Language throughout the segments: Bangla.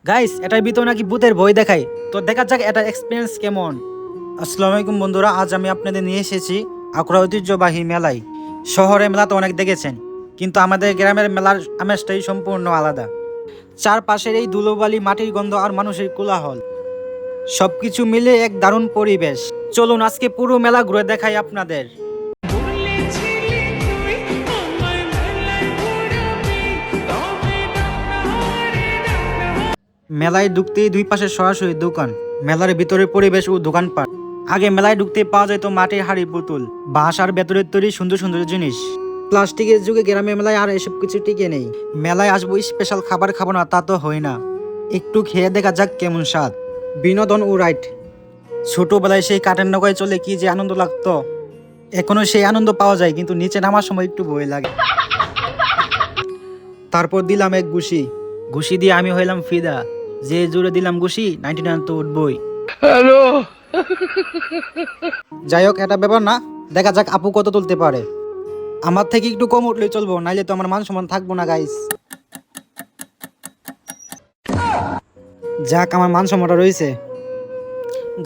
গাইস এটার ভিতরে নাকি ভূতের ভয় দেখায়, তো দেখা যাক এটার এক্সপিরিয়েন্স কেমন। আসসালামু আলাইকুম বন্ধুরা, আজ আমি আপনাদের নিয়ে এসেছি আখড়া ঐতিহ্যবাহী মেলায়। শহরে মেলা তো অনেক দেখেছেন, কিন্তু আমাদের গ্রামের মেলার আমেজটাই সম্পূর্ণ আলাদা। চারপাশের এই ধুলোবালি, মাটির গন্ধ আর মানুষের কোলাহল, সবকিছু মিলে এক দারুণ পরিবেশ। চলুন আজকে পুরো মেলা ঘুরে দেখাই আপনাদের। মেলায় ঢুকতেই দুই পাশে সরাসরি দোকান, মেলার ভিতরে পরিবেশ ও দোকানপাট। আগে মেলায় ঢুকতে পাওয়া যেত মাটির হাড়ি, পুতুল, বাঁশ আর বেতরের তৈরি সুন্দর সুন্দর জিনিস। প্লাস্টিকের যুগে গ্রামের মেলায় আর এসব কিছু টিকে নেই। মেলায় আসবো স্পেশাল খাবার খাবো না তা তো হয় না, একটু খেয়ে দেখা যাক কেমন স্বাদ। বিনোদন ও রাইড, ছোটবেলায় সেই কাঠের নৌকায় চলে কি যে আনন্দ লাগতো, এখনো সেই আনন্দ পাওয়া যায়, কিন্তু নিচে নামার সময় একটু ভয় লাগে। তারপর দিলাম এক ঘুষি, ঘুষি দিয়ে আমি হইলাম ফিদা। যে জুড়ে দিলাম ঘুষি 99 তো উঠবই। হ্যালো, যাই হোক এটা ব্যাপার না, দেখা যাক আপু কত তুলতে পারে। আমার থেকে একটু কম উঠলেই চলবো, নাইলে তো আমার মান সম্মান থাকবো না গাইস। যাক আমার মান সম্মানটা রয়েছে।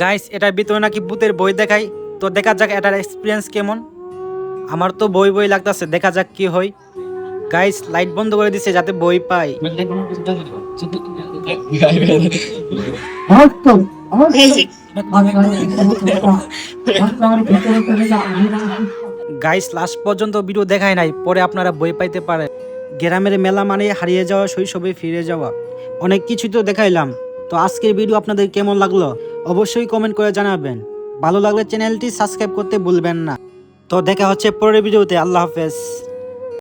গাইস এটার ভিতরে নাকি ভূতের বই দেখাই, তো দেখা যাক এটার এক্সপিরিয়েন্স কেমন। আমার তো বই বই লাগতেছে, দেখা যাক কি হয়। গাইস লাইট বন্ধ করে দিছে যাতে বই পাই। গাইস লাস্ট পর্যন্ত ভিডিও দেখায় নাই, পরে আপনারা বই পাইতে পারে। গ্রামের মেলা মানে হারিয়ে যাওয়া শৈশবে ফিরে যাওয়া। অনেক কিছু তো দেখাইলাম, তো আজকের ভিডিও আপনাদের কেমন লাগলো অবশ্যই কমেন্ট করে জানাবেন। ভালো লাগলে চ্যানেলটি সাবস্ক্রাইব করতে ভুলবেন না। তো দেখা হচ্ছে পরের ভিডিওতে। আল্লাহ হাফেজ।